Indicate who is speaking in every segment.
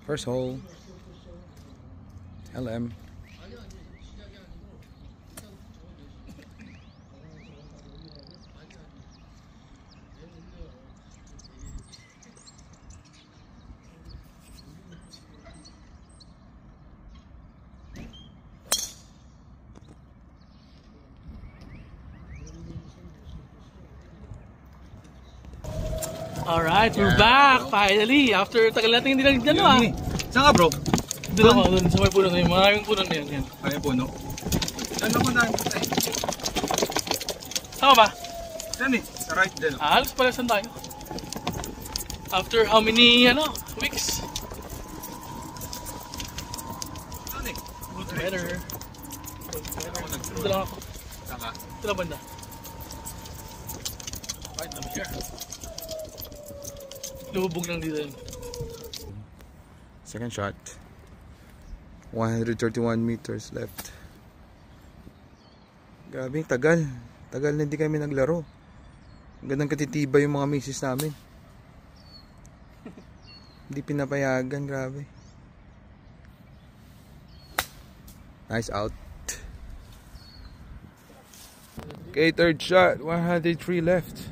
Speaker 1: First hole. LM.
Speaker 2: Alright, we're back finally after tagal natin hindi nag-ano ah.
Speaker 1: Saan ka bro?
Speaker 2: Doon ako, doon sa may puno na yun. Maraming puno na yan.
Speaker 1: Ay, puno. Ano ko na?
Speaker 2: Saan ba?
Speaker 1: Saan eh? Sa right din.
Speaker 2: Halos pala saan tayo. After how many weeks?
Speaker 1: Saan eh?
Speaker 2: Better. Dito lang ako.
Speaker 1: Saan ka?
Speaker 2: Dito lang banda. Right, I'm here. Lubog lang dito yun.
Speaker 1: Second shot. 131 meters left. Grabe, tagal. Tagal na hindi kami naglaro. Gandang katitiba yung mga misis namin. Hindi pinapayagan, grabe. Nice out. Okay, third shot. 103 left.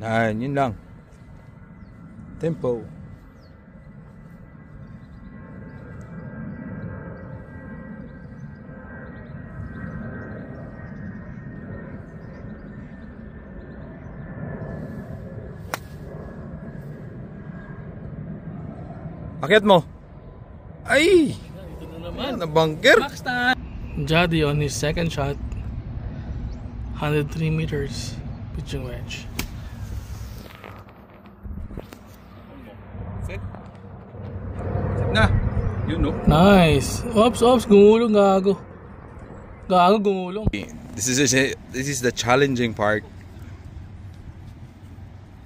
Speaker 1: 9, yun lang. Tempo. Akyat mo. Ay!
Speaker 2: Dito na naman.
Speaker 1: Nabangker.
Speaker 2: Max time! Jadi on his second shot. 103 meters. Pitching wedge.
Speaker 1: Set. Na. You know.
Speaker 2: Nice. Ops, gumulong, gago. Gago, gumulong.
Speaker 1: This is the challenging part.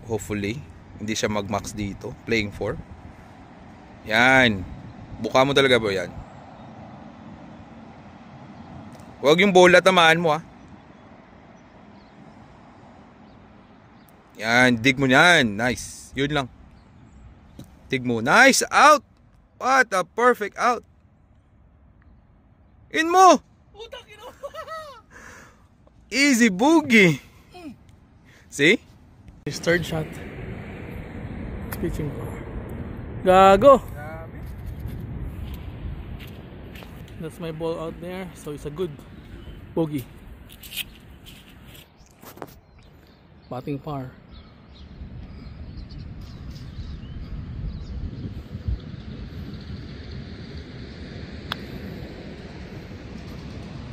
Speaker 1: Hopefully, hindi siya mag-max dito. Playing 4. Yan. Buka mo talaga ba yan? Huwag yung bola tamaan mo ah. Yan, dig mo yan. Nice. Yun lang. Dig mo. Nice out. What a perfect out. In mo. Easy boogie. See?
Speaker 2: His third shot. Pitching for. Gago. That's my ball out there, so it's a good bogey. Batting par.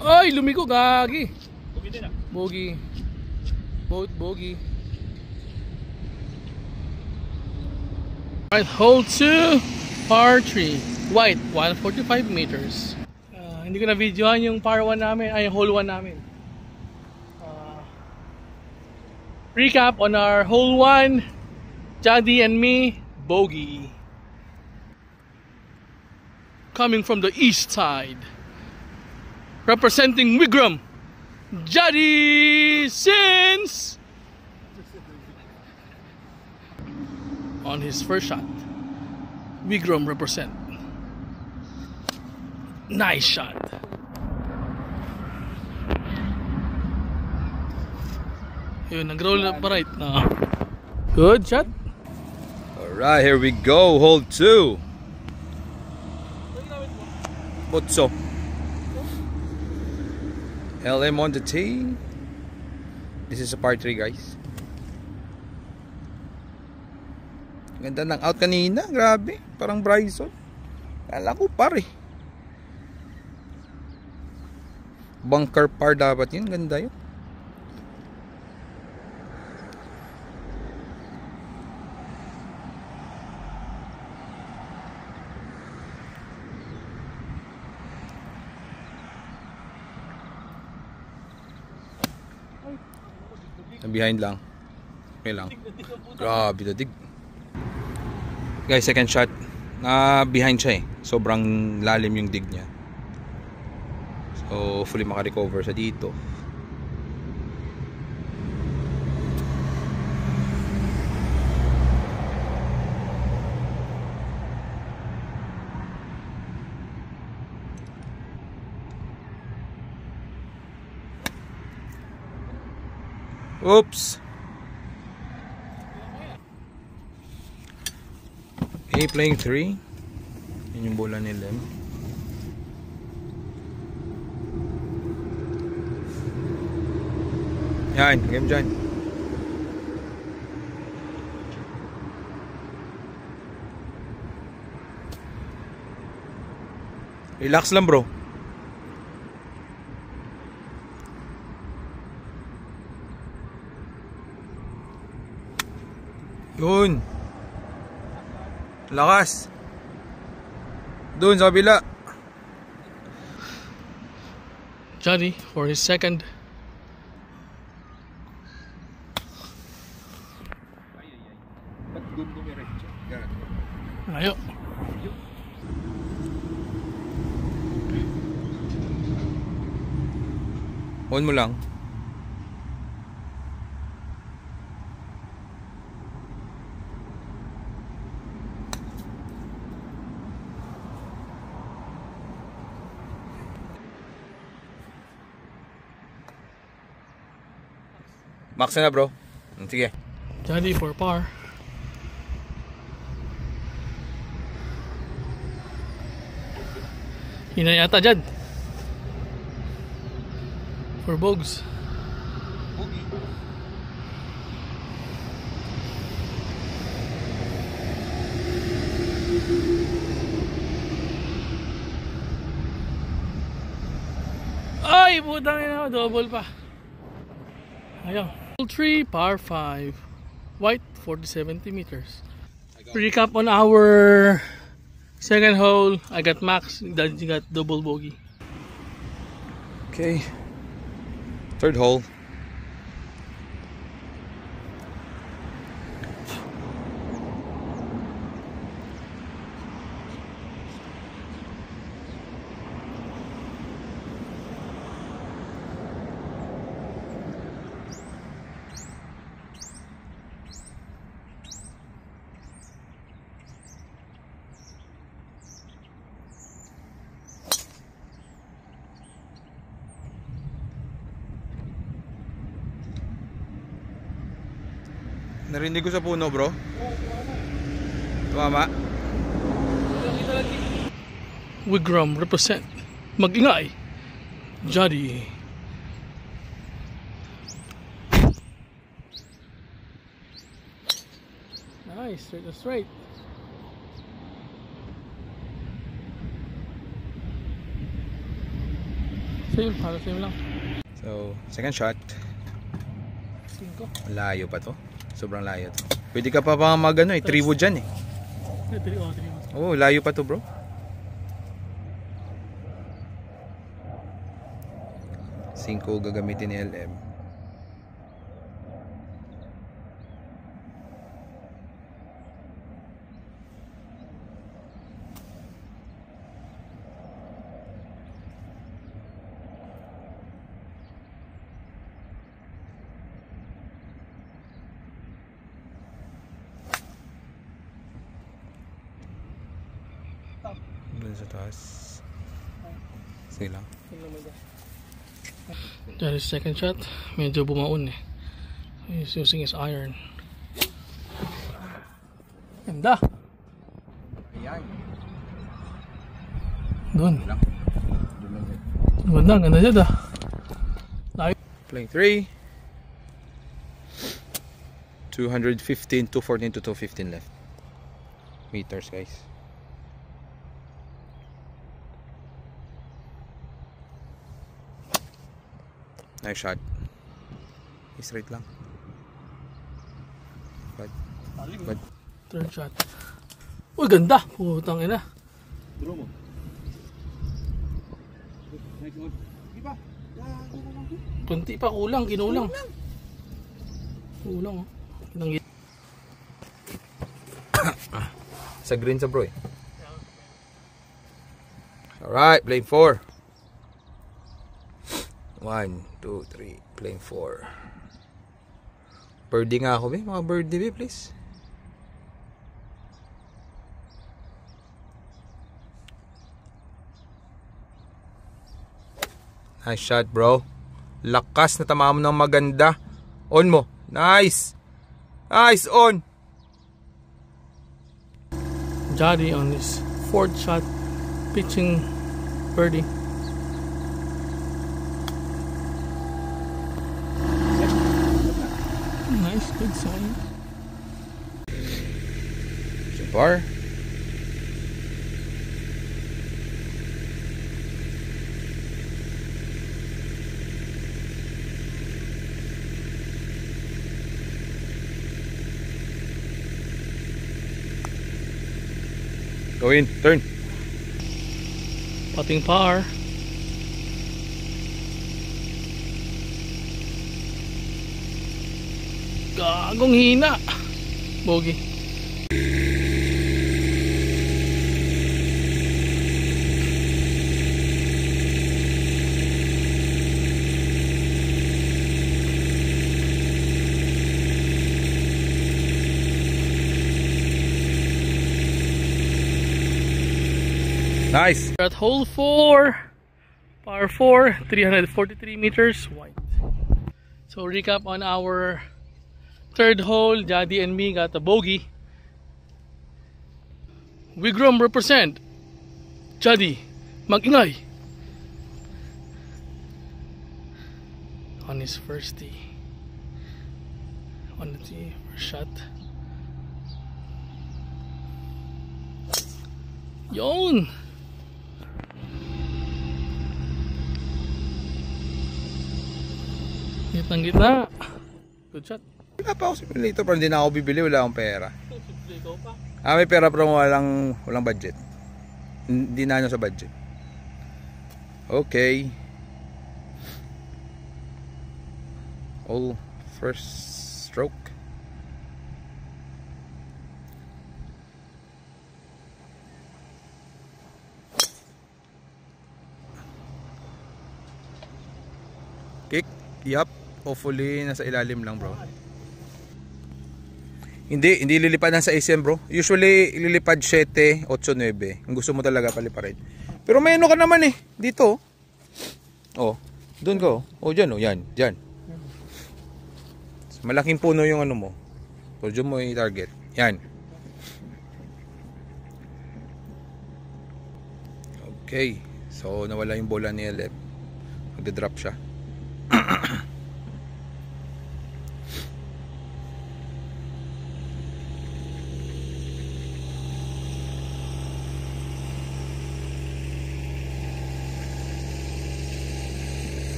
Speaker 2: Ay, lumiko, gagi. Bogey din ah. Bogey. Boat bogey. Alright, hole 2, par 3. White, 145 meters. Hindi ko na videohan yung par 1 namin, ay hole 1 namin. Recap on our hole 1, Jadi and me, bogey. Coming from the east side. Representing Wigram, Jadi Sins. On his first shot, Wigram represent. Nice shot. Yun, nag-roll up right na. Good shot.
Speaker 1: Alright, here we go. Hole 2. Butso. LM on the tee. This is a par 3, guys. Ganda ng out kanina. Grabe. Parang Bryson. Kala ko par eh. Bunker par dapat yun. Ganda yun. Behind lang. Okay lang. Grabe na dig. Guys, second shot. Behind siya eh. Sobrang lalim yung dig niya. So, hopefully makarecover sa dito. Oops. A playing 3. Yun yung bola ni Lem. Yan, game dyan. Relax lang bro. Yun. Lakas. Doon sa kabila.
Speaker 2: Johnny for his second.
Speaker 1: Ba't doon bumiretso?
Speaker 2: Ayo.
Speaker 1: On mo lang. Max na bro. Sige.
Speaker 2: Johnny for par. Yun na yata dyan. For Bogs. Ay, putang ina, double pa. Ayaw. 3 par 5. White 40-70 meters. Recap on our second hole. I got max, Dad got double bogey.
Speaker 1: Okay. Third hole. Narinig ko sa puno bro. Tumama.
Speaker 2: Wigram represent. Mag-ingay. Johnny. Nice, straight to straight. Same, para same lang.
Speaker 1: So, second shot.
Speaker 2: 5.
Speaker 1: Layo pa to. Sobrang layo to. Pwede ka pa mag ano eh, 3 wood dyan eh.
Speaker 2: 3
Speaker 1: Oh, layo pa to bro. 5 gagamitin ni LM. Doon sa taas. Sige lang.
Speaker 2: That is second shot. Medyo bumaon eh. He's using his iron. Ganda.
Speaker 1: Ayan.
Speaker 2: Doon. Ganda, ganda dyan ah.
Speaker 1: Playing 3. 215, 214 to 215 left. Meters guys. Nice shot. Straight lang. But
Speaker 2: Third shot. Uy, ganda. Putang ina. Kunti pa, kulang, kinulang. Kulang oh.
Speaker 1: sa green sa bro eh. Alright, playing 4. 1, 2, 3, playing 4. Birdie nga ako be, mga birdie be please. Nice shot bro. Lakas na tama mo ng maganda. On mo. Nice. Nice, on.
Speaker 2: Jody on his fourth shot, pitching birdie. Nice, good sign.
Speaker 1: So far. Go in, turn.
Speaker 2: Putting par. Gagong hina. Bogey.
Speaker 1: Nice.
Speaker 2: We're at hole 4, par 4, 343 meters white. So recap on our third hole. Jody and me got a bogey. Wigrom represent. Jody, mag-ingay. On his first tee. On the tee, first shot. Yun! Gitnang gitna. Good shot.
Speaker 1: Wala pa ako simulator pero hindi na ako bibili. Wala akong pera.
Speaker 2: Ikaw pa.
Speaker 1: May pera pero walang budget. Hindi na sa budget. Okay. All first stroke. Kick. Yup. Hopefully nasa ilalim lang, bro. Hindi lilipad ng sa ASM, bro. Usually lilipad 7, 8, 9. Kung gusto mo talaga paliparin. Pero may ano ka naman eh dito. Oh, doon ko. Oh, diyan oh, yan, diyan. Malaking puno yung ano mo. So diyan mo i-target. Yan. Okay. So nawala yung bola ni LF. Magde-drop siya.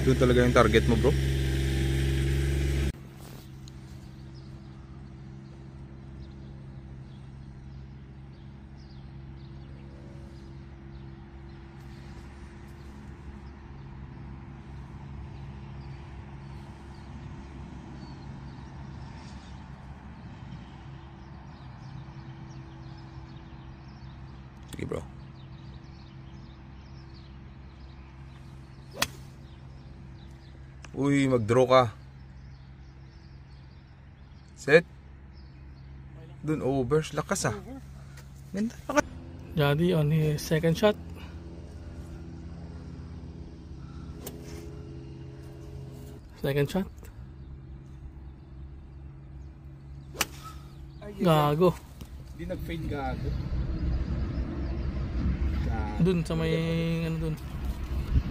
Speaker 1: Doon talaga yung target mo, bro. Sige, bro. Uy, mag-draw ka. Set. Dun, over. Lakas ah. Ganda.
Speaker 2: Jody on his second shot. Second shot. Gago.
Speaker 1: Hindi nag-fade gago.
Speaker 2: Dun sa may ano dun.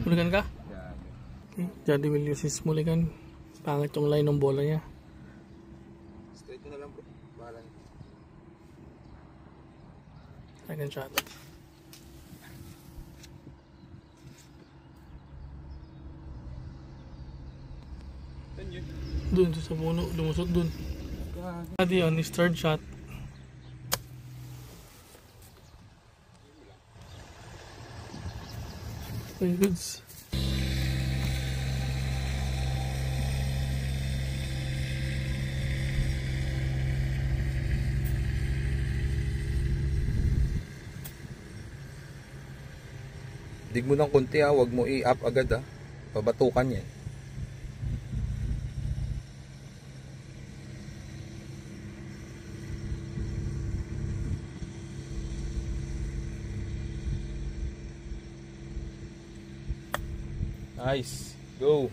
Speaker 2: Mulligan ka? Okay. Jody will use his mulligan. Pangit yung line ng bola niya.
Speaker 1: Straight na lang, bro. Bahala niya.
Speaker 2: Second shot. Dun sa puno, lumusot dun. Jody on his third shot. Very good.
Speaker 1: Dig mo ng konti ha, wag mo i-up agad ha. Pabatukan yan. Nice. Go.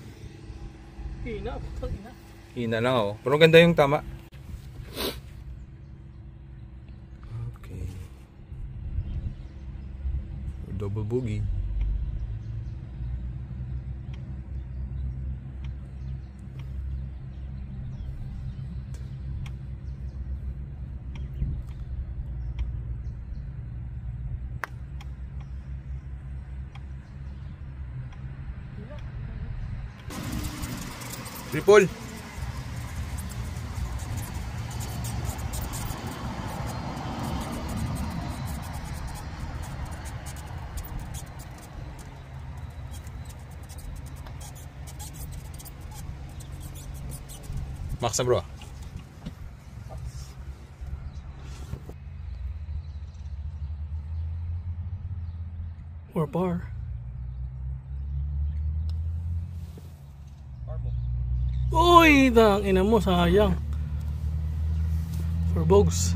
Speaker 2: Hina, putang ina.
Speaker 1: Hina lang oh. Pero ganda yung tama. Okay. Double bogey. Triple. Max na bro.
Speaker 2: Or par. Uy, dang ina mo, sayang. For bogs.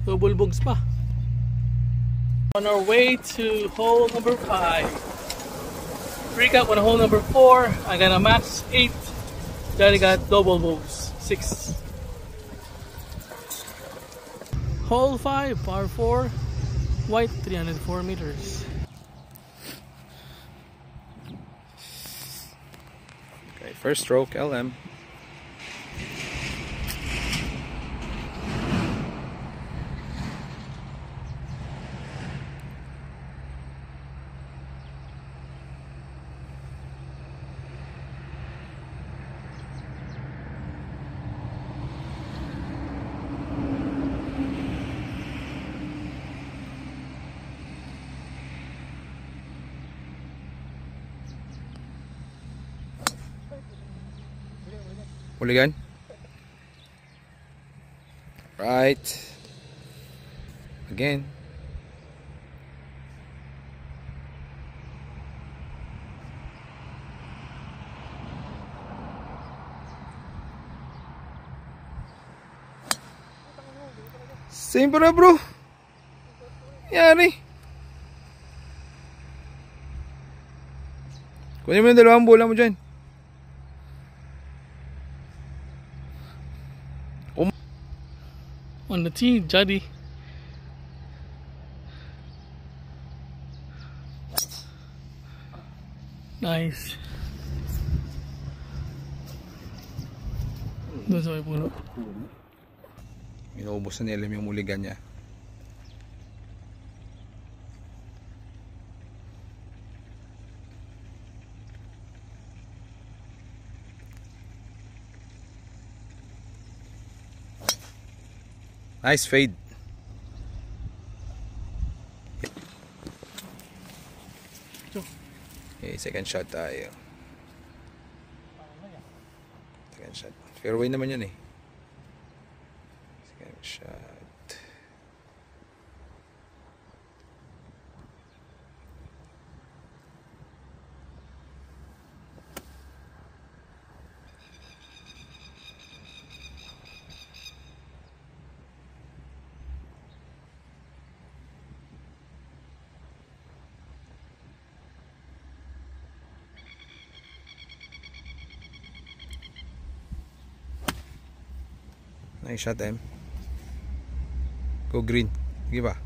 Speaker 2: Double bogs pa. On our way to hole number 5. Recap on hole number 4. I got a max 8. Daddy got double bogs 6. Hole 5, par 4, white 304 meters.
Speaker 1: Okay, first stroke LM. Uligan. Right. Again. Same pa na bro. Yari. Kunin mo yung dalawang bola mo dyan.
Speaker 2: On the tee, Juddy. Nice. Doon sa may puno.
Speaker 1: Inuubos na nilam yung muligan niya. Nice fade. Okay, second shot tayo. Second shot. Fairway naman yun eh. Second shot. Nice shot, M. Go green. Sige ba?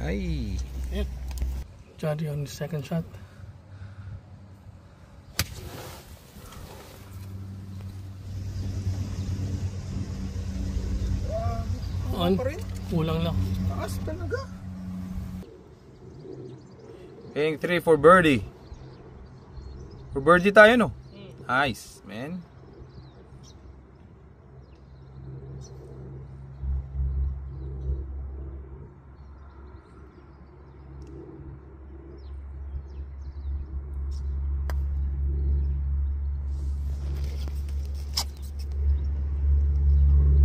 Speaker 1: Ay.
Speaker 2: Juddy on the second shot. On. Kulang lang.
Speaker 1: Taas talaga. Paying 3 for birdie. For birdie tayo, no? Nice, man.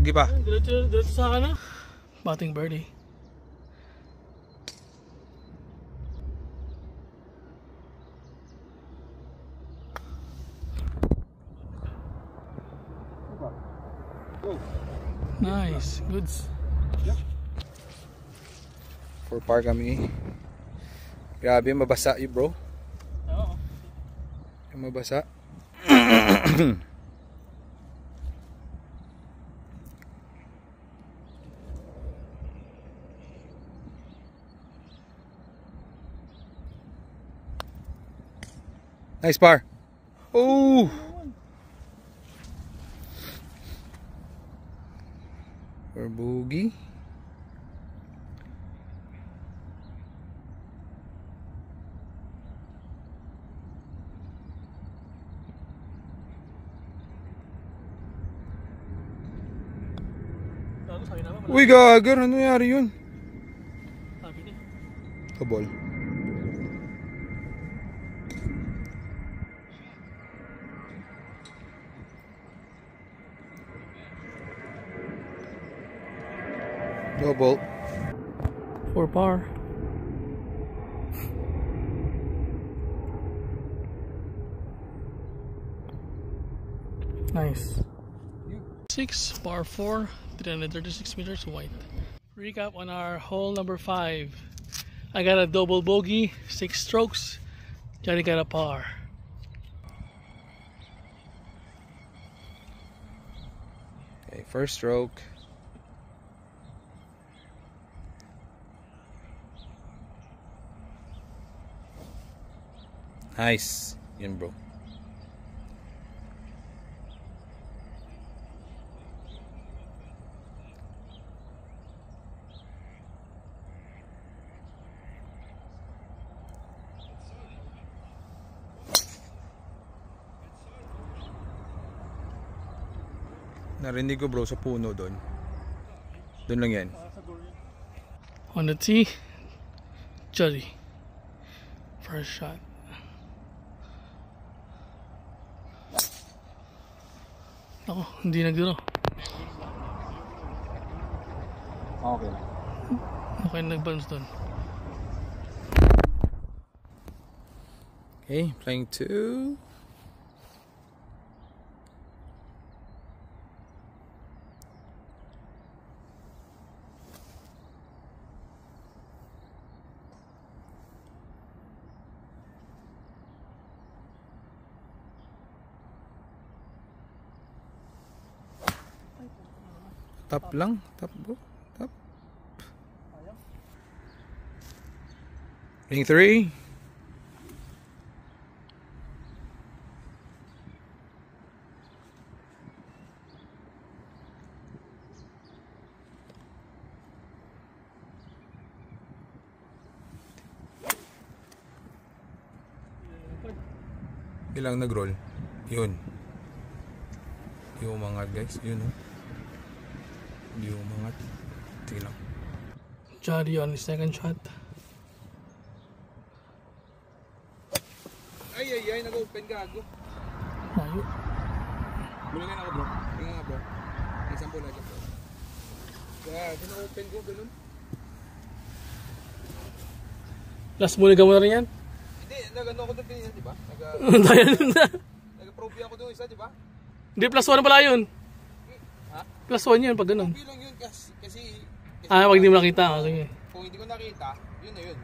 Speaker 1: Sige pa.
Speaker 2: Diretso sa akin na. Batting birdie. Nice. Goods.
Speaker 1: 4 par kami. Grabe, mabasa yun bro.
Speaker 2: Oo.
Speaker 1: Yung mabasa. Nice par. Oh! For bogey. Uy, gagar. Ano nangyari yun? Kabol. Double.
Speaker 2: 4 par. Nice. 6 par 4, 336 meters white. Recap on our hole number 5. I got a double bogey, 6 strokes. Johnny got a par.
Speaker 1: Okay, first stroke. Nice. Yun bro. Narinig ko bro sa puno doon. Doon lang yan.
Speaker 2: On the tee, Juddy. First shot. Ako, hindi nagduro.
Speaker 1: Okay.
Speaker 2: Okay, nag-bounce doon.
Speaker 1: Okay, playing 2. Tap lang, tap bro, tap. Ring 3. Ilang nag-roll? Yun. Yung mga guys, yun oh. Yung mga sige lang.
Speaker 2: Jolly on his second shot.
Speaker 1: Ay, nag-open gago.
Speaker 2: Ayun.
Speaker 1: Bulingan ako bro. Tingnan nga bro. Isang bola dyan bro. Kaya, gina-open ko, ganun.
Speaker 2: Last buligan mo na rin yan?
Speaker 1: Hindi, nag-ano ako doon pinina, diba? Nag-probe ako doon isa, diba?
Speaker 2: Hindi, plus 1 pala yun.
Speaker 1: Ha?
Speaker 2: Plus 1 yun pag ganun.
Speaker 1: Bilang yun kasi
Speaker 2: Ah, pag hindi mo nakita. Sige.
Speaker 1: kung hindi ko nakita, yun na yun.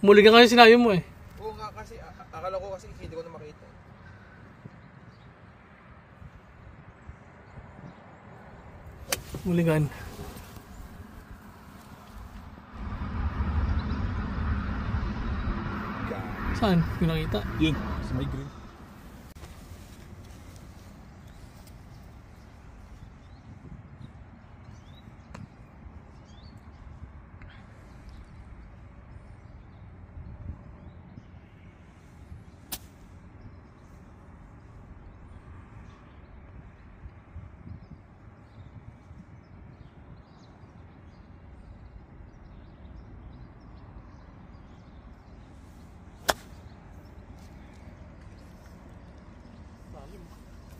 Speaker 2: Muligan kasi sinabi mo eh.
Speaker 1: Oo nga kasi, akala ko kasi hindi ko na makita.
Speaker 2: Muligan. Saan? Yung nakita?
Speaker 1: Yun, sa may green.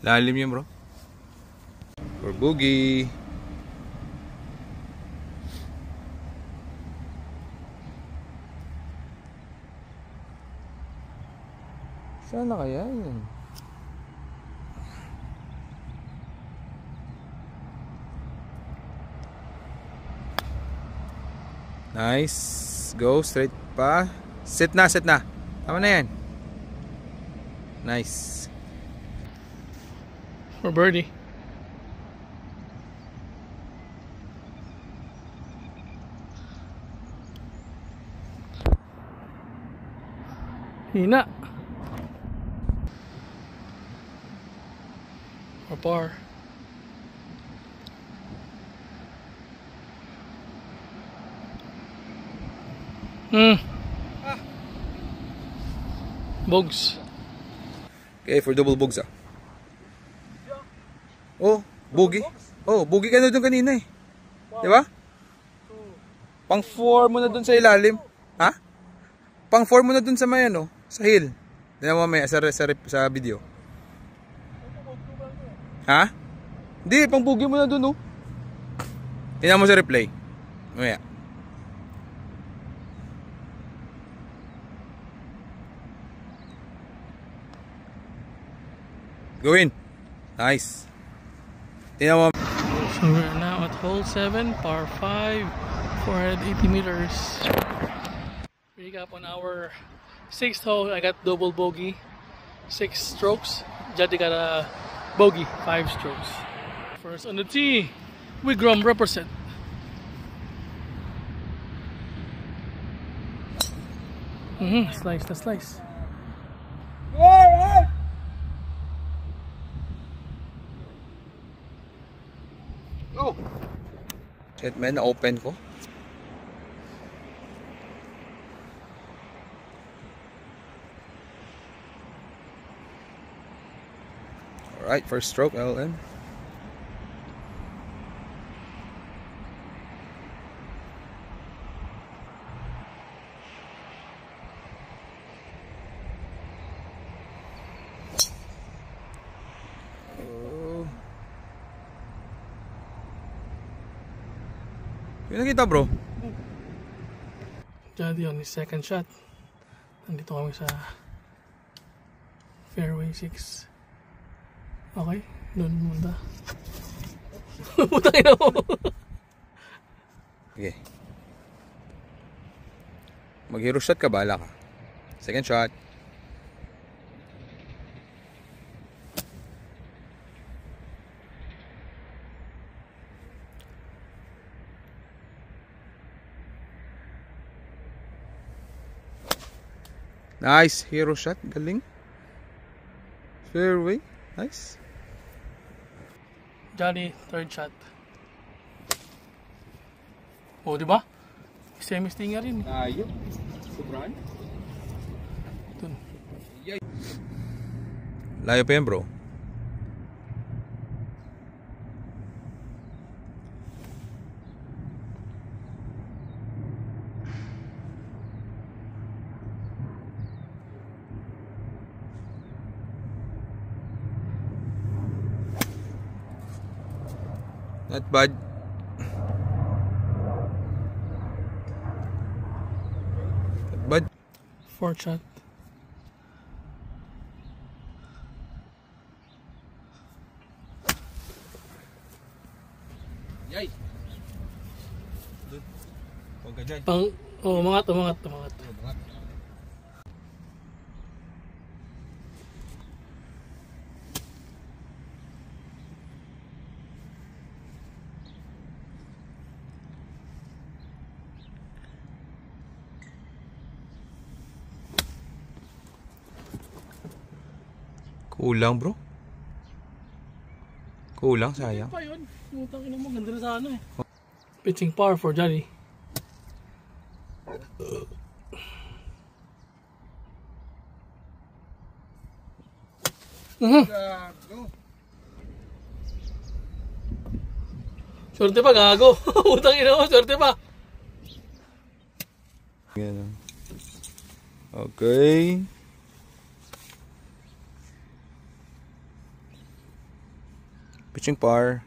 Speaker 1: Lalim yun bro. For boogie. Sana kaya yun? Nice. Go straight pa. Sit na, sit na. Tama na yan. Nice.
Speaker 2: For birdie. Hina. For par. Bogs.
Speaker 1: Okay, for double bogs ah. Oh, bogey. Oh, bogey ka na doon kanina eh. Di ba? Pang 4 mo na doon sa ilalim. Ha? Pang 4 mo na doon sa may ano, sa hill. Tingnan mo mamaya sa video. Ha? Hindi, pang bogey mo na doon oh. Tingnan mo sa replay. Mamaya. Go in. Nice. Tingnan mo.
Speaker 2: So we're now at hole 7, par 5, 480 meters. Pick up on our 6th hole. I got double bogey, 6 strokes. Jody got a bogey, 5 strokes. First on the tee, Wigrum represent. Slice, the slice.
Speaker 1: Go! Shit man, na-open ko. Alright, first stroke, LN. Yung nakita bro?
Speaker 2: Jadi on his second shot. Nandito kami sa fairway 6. Okay, doon muna. Putang ina mo.
Speaker 1: Okay. Mag-hero shot ka, bala ka. Second shot. Nice hero shot, galing. Fairway, nice.
Speaker 2: Johnny, third shot. Oh, di ba? Semi-stinger rin.
Speaker 1: Ayun. Sobrang.
Speaker 2: Dun.
Speaker 1: Layo pa yan bro. Not bad. Not bad.
Speaker 2: Fourth shot.
Speaker 1: Yay. Huwag ka dyan.
Speaker 2: Umangat.
Speaker 1: Kulang bro. Kulang, sayang.
Speaker 2: Pa yun. Putang ina mo, ganda na sana eh. Pitching par for Johnny. Swerte pa, gago. Putang ina mo, swerte pa.
Speaker 1: Okay. Pitching par.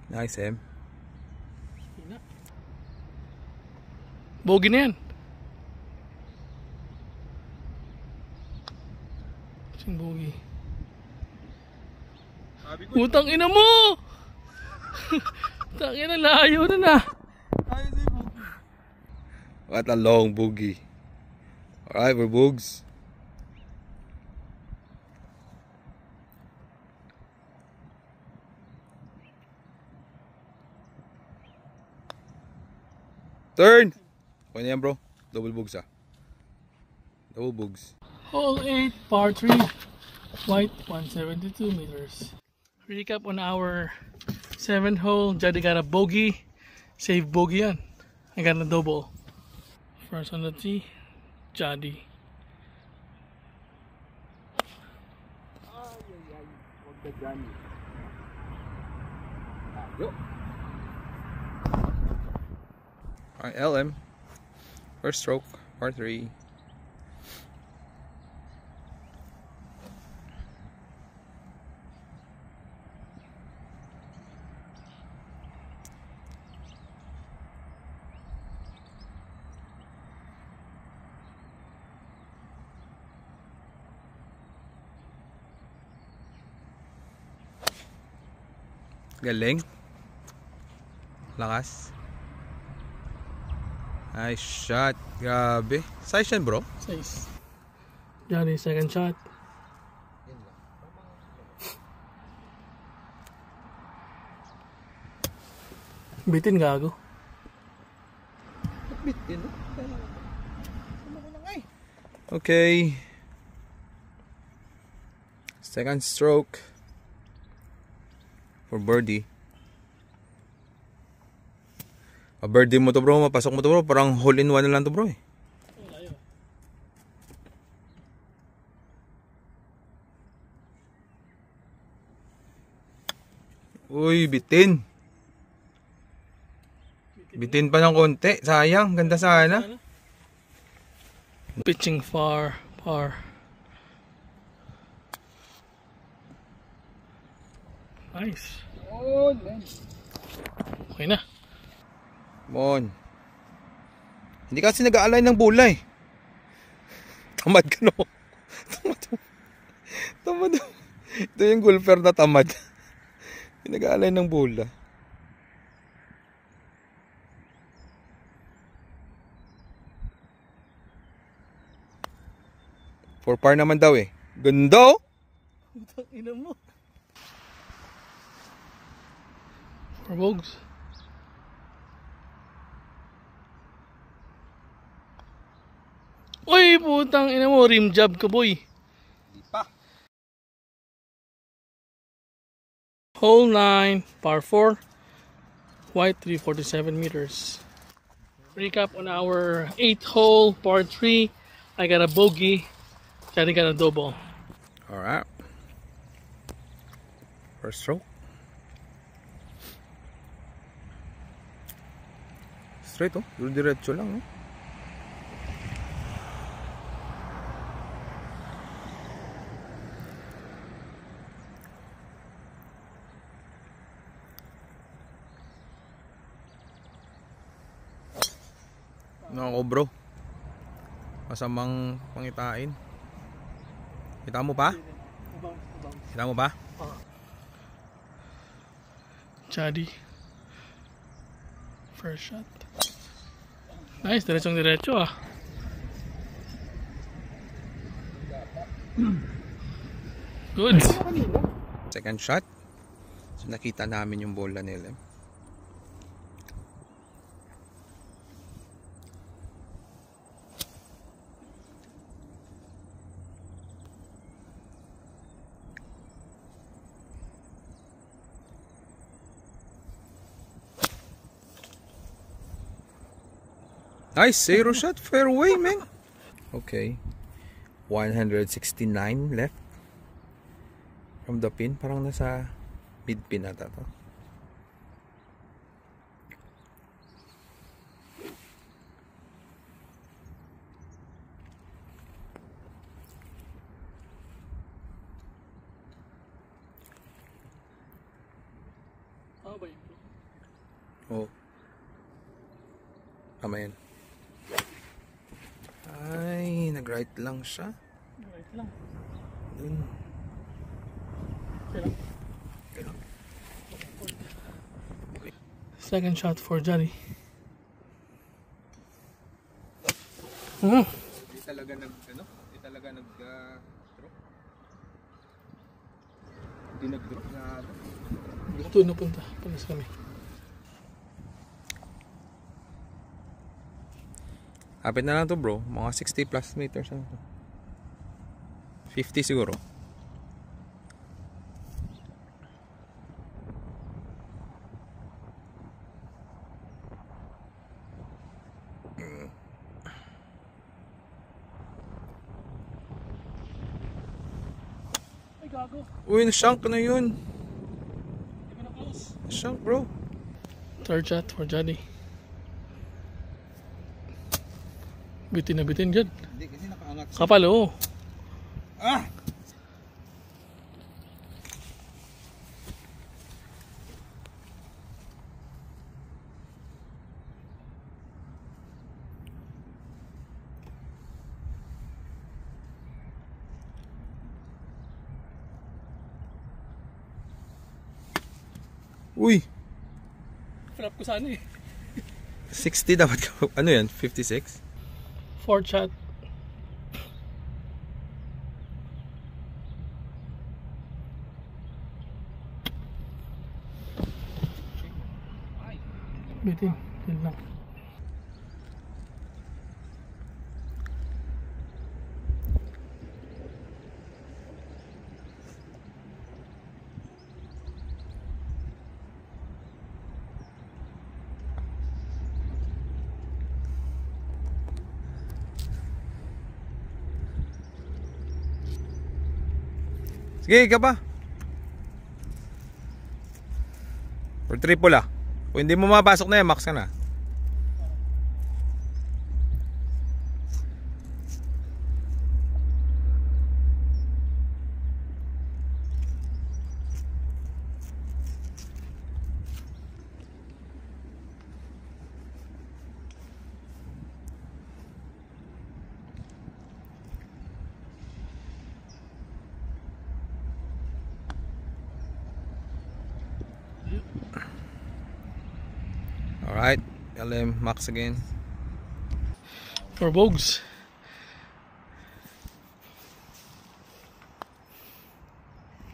Speaker 1: Nice, Em.
Speaker 2: Bogey na yan. Sing bogey. Putang ina mo! Tangina, layo na na.
Speaker 1: What a long bogey. Alright, we're Boogs. Turn! Okay na yan, bro. Double Boogs, ah. Double Boogs.
Speaker 2: Hole 8, par 3, white 172 meters. Recap on our 7th hole. Jody got a bogey. Save bogey yan. I got a double. First on the tee, Jody.
Speaker 1: Alright, LM. First stroke, par 3. Galing. Lakas. Nice shot. Grabe. Size yan, bro.
Speaker 2: Size. Jody, second shot. Bitin, gago.
Speaker 1: Bitin. Okay. Second stroke for birdie. Birdie mo to, bro. Mapasok mo to, bro. Parang hole in one na lang to, bro, eh. Uy, bitin. Bitin pa ng konti. Sayang. Ganda sana.
Speaker 2: Pitching far, par. Nice.
Speaker 1: Oh, man.
Speaker 2: Okay na.
Speaker 1: Come on. Hindi kasi nag-a-align ng bola, eh. Tamad ka, no? Tamad. Tamad. Ito yung golfer na tamad. Hindi nag-a-align ng bola. For par naman daw, eh. Ganda, oh.
Speaker 2: Putang ina mo. For Bogs. Uy, putang ina mo. Rim job ka, boy.
Speaker 1: Hindi pa.
Speaker 2: Hole 9, par 4, white 347 meters. Recap on our 8th hole, par 3. I got a bogey. Johnny got a double.
Speaker 1: Alright. First stroke. Straight, oh. Diretso lang, oh. Nako, bro. Masamang pangitain. Kita mo pa? Kita mo pa?
Speaker 2: Chadi. First shot. Nice, diretsong diretso, ah. Good.
Speaker 1: Second shot. So nakita namin yung bola nila. Nice, zero shot, fairway, man. Okay, 169 left from the pin. Parang nasa mid pin ata to.
Speaker 2: Tama ba yun?
Speaker 1: Oo. Tama yan. Ay, nag-right lang siya.
Speaker 2: Right lang.
Speaker 1: Dun.
Speaker 2: Okay lang.
Speaker 1: Okay lang.
Speaker 2: Second shot for Johnny. Hmm.
Speaker 1: Di talaga Di talaga drop. Di nag-drop na.
Speaker 2: Ito na punta. Palas kami.
Speaker 1: Kapit na lang to bro. Mga 60 plus meters na to. 50 siguro.
Speaker 2: Ay, gago.
Speaker 1: Uy, na-shank na yun.
Speaker 2: Hindi ko na close.
Speaker 1: Na-shank bro.
Speaker 2: Third shot for Johnny. Bitin na bitin dyan.
Speaker 1: Hindi kasi nakaangat siya.
Speaker 2: Kapal, oo.
Speaker 1: Ah! Uy!
Speaker 2: Flap ko sana eh.
Speaker 1: 60 dapat ka. Ano yan? 56?
Speaker 2: Fourth shot. Bitin. Yun lang.
Speaker 1: Sige, ka pa. Or triple ah. Kung hindi mo mapasok na yan, max ka na. Alright, LM max again.
Speaker 2: For Bogues.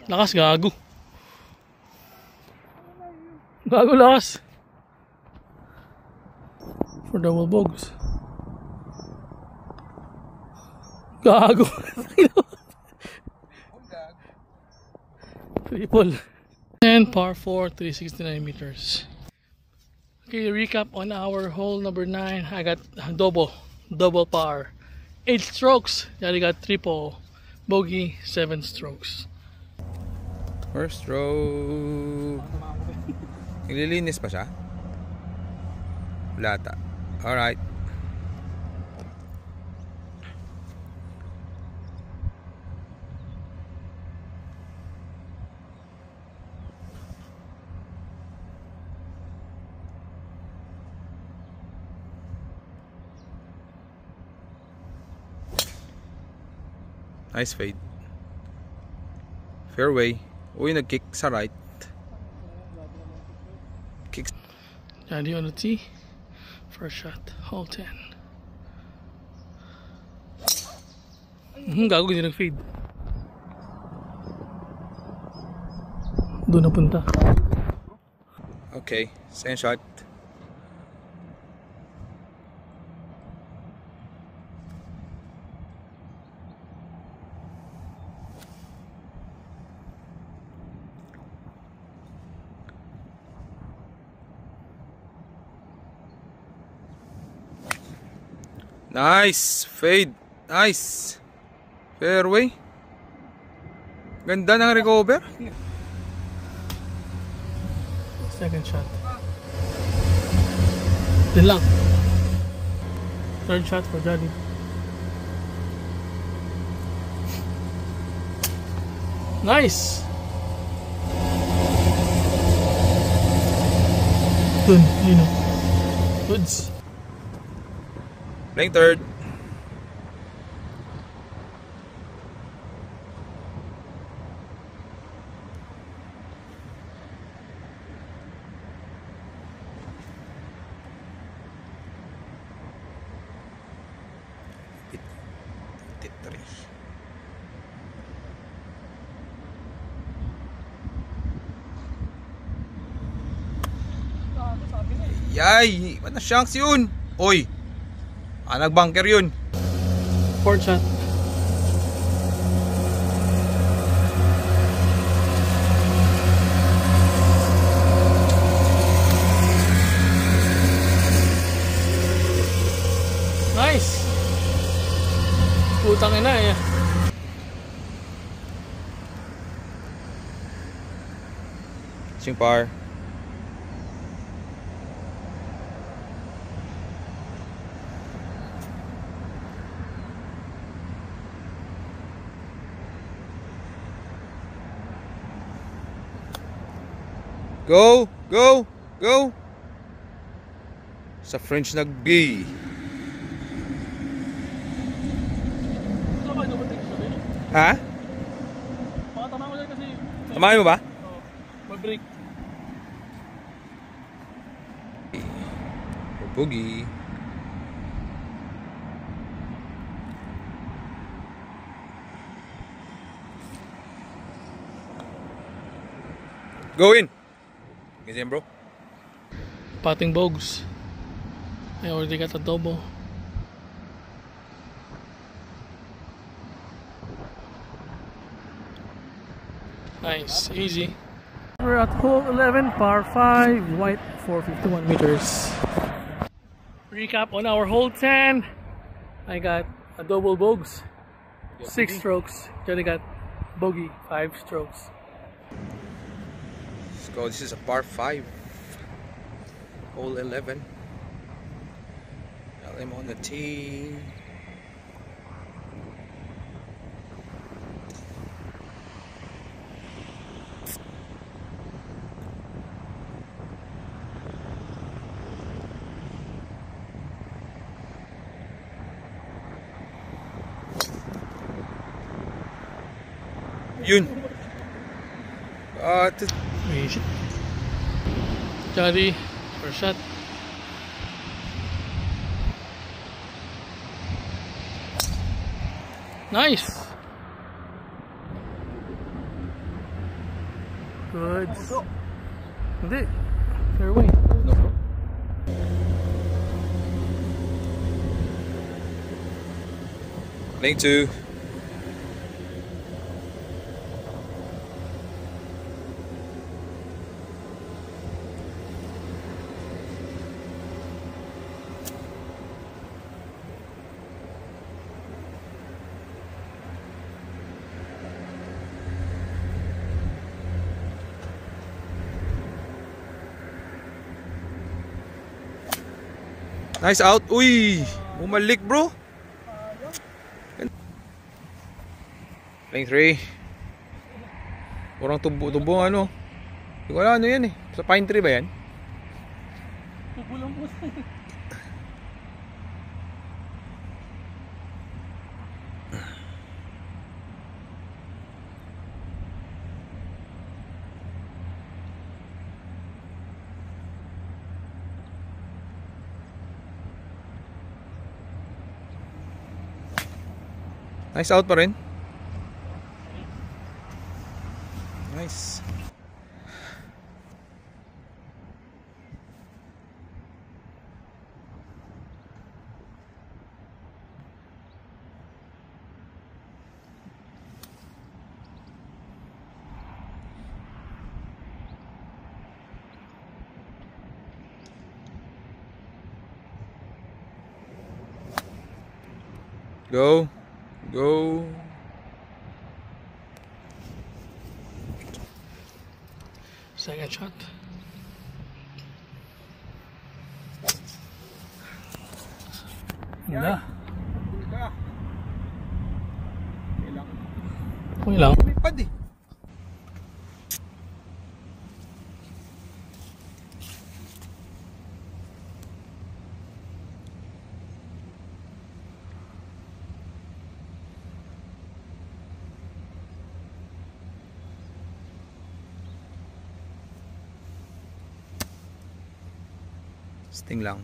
Speaker 2: Lakas, gago. Gago, lakas. For double Bogues. Gago. Triple. And par 4, 369 meters. Okay, recap on our hole number 9. I got double par. 8 strokes. Johnny got triple. Bogey, 7 strokes.
Speaker 1: First stroke. Naglilinis pa siya? Wala ata. Alright. Nice fade. Fairway. Uy, nag-kick sa right. Kick.
Speaker 2: Johnny on the tee. First shot. Hole 10. Gago, hindi nag-fade. Doon na punta.
Speaker 1: Okay, second shot. Nice fade. Nice. Fairway. Ganda ng recover.
Speaker 2: Second shot. Din lang. Third shot for Johnny. Nice. Dun, yun o. Goods.
Speaker 1: Playing third. Yay! Ba't na shanks yun? Oy! Nag-bunker yun.
Speaker 2: Fourth shot. Nice! Putang ina eh.
Speaker 1: Sing par. Go! Go! Go! Sa French nag-B. Ha?
Speaker 2: Makatama ko dyan kasi...
Speaker 1: Tamahin mo ba?
Speaker 2: Oo. Mag-break.
Speaker 1: Boogie. Go in! Ganyan bro.
Speaker 2: Patting bogs. I already got a double. Nice, easy. We're at hole 11, par 5, white 451 meters. Recap on our hole 10. I got a double bogs, 6 strokes. Johnny got bogey, 5 strokes.
Speaker 1: Let's go. This is a par 5. Hole 11. LM on the tee. Yun.
Speaker 2: Easy. Johnny, first shot. Nice. Good. Hindi. Fairway.
Speaker 1: Playing 2. Nice out. Uy! Bumalik bro. Playing 3. Kurang tubo ano. Hindi ko alam ano yan eh. Sa pine tree ba yan?
Speaker 2: Tubo lang po.
Speaker 1: Nice out pa rin. Nice. Go. Go.
Speaker 2: Second shot. Ganda. Okay lang.
Speaker 1: May pad eh. Sting lang.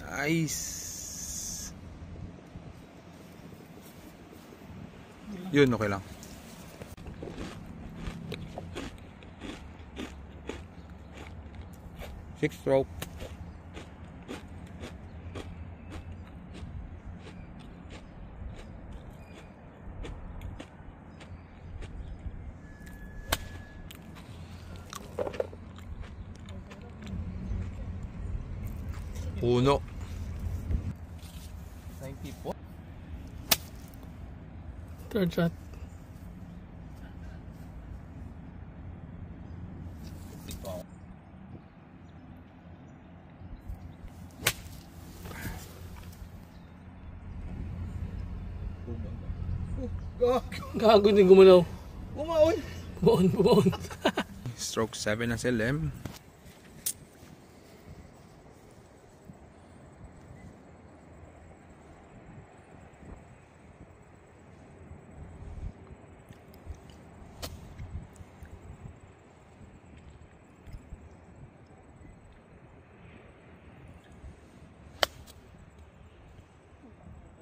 Speaker 1: Nice. Yun, okay lang. Six stroke. Puno. 94.
Speaker 2: Third shot. Gago din gumalaw.
Speaker 1: Bumaon.
Speaker 2: Bumaon.
Speaker 1: Stroke 7 na si Lem.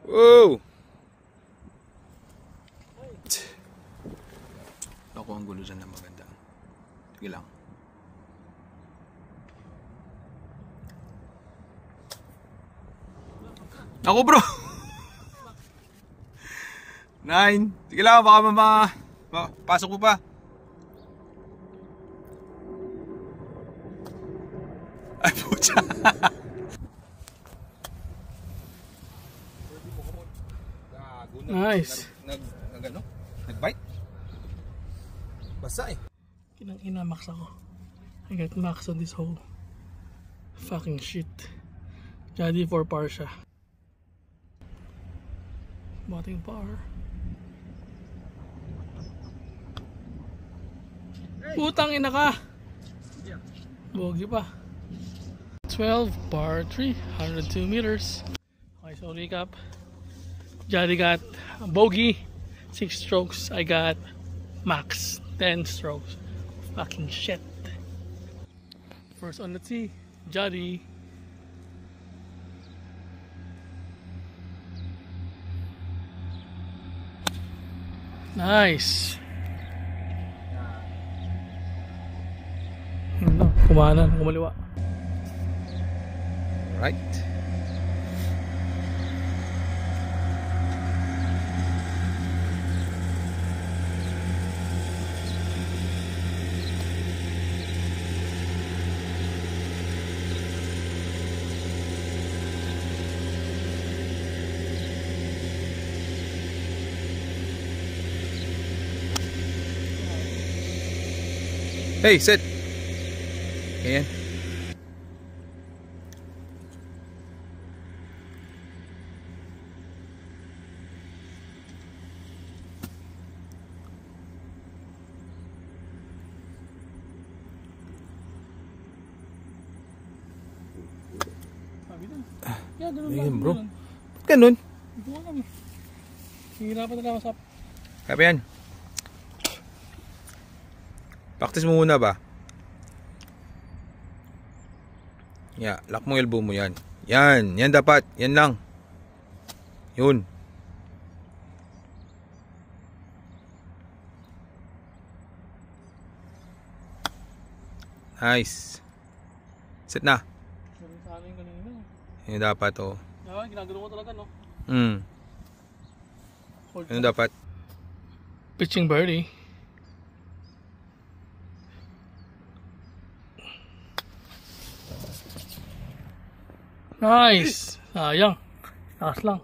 Speaker 1: Whoa! Ako ang gulo dyan na maganda. Sige lang. Ako bro! 9. Sige lang, baka pasok mo pa. Ay pucha!
Speaker 2: Nice.
Speaker 1: Nag-bite? Basa eh.
Speaker 2: Kinang ina, max ako. I got max on this hole. Fucking shit. Jadi for par siya. Batting par. Putang ina ka! Bogey pa. 12 par 3, 102 meters. Okay, so recap. Jadi got bogey, 6 strokes. I got max, 10 strokes. Fucking shit. First on the tee, Jadi. Nice. No, kumanan, kumaliwa.
Speaker 1: Right. Hey, sit. Ayan. Ayan bro. Ba't ganun?
Speaker 2: Ito ka kami. Hihirapan na lang sa...
Speaker 1: Kaya yan. Practice mo muna ba? Yeah, lock mo elbow mo yan. Yan, yan dapat. Yan lang. Yun. Nice. Set na.
Speaker 2: Sana yung kanina.
Speaker 1: Yan dapat oh.
Speaker 2: Ginagano ko talaga no?
Speaker 1: Yan dapat.
Speaker 2: Pitching birdie. Nice! Sayang. Taas lang.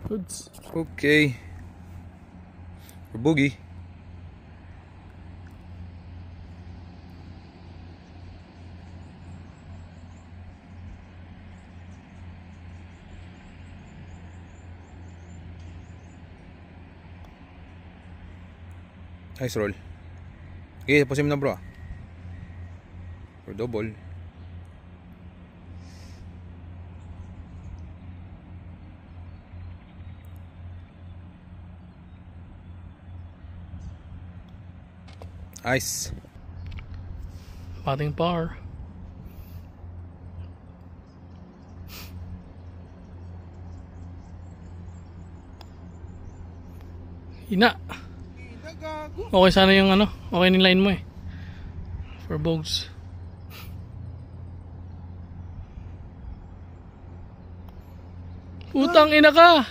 Speaker 2: Goods.
Speaker 1: Okay. For boogie. Nice roll. Okay, tapusin mo na bro. For double. Nice.
Speaker 2: Pating par. Hina. Okay sana yung ano. Okay yung line mo eh. For bogs. Putang ina ka!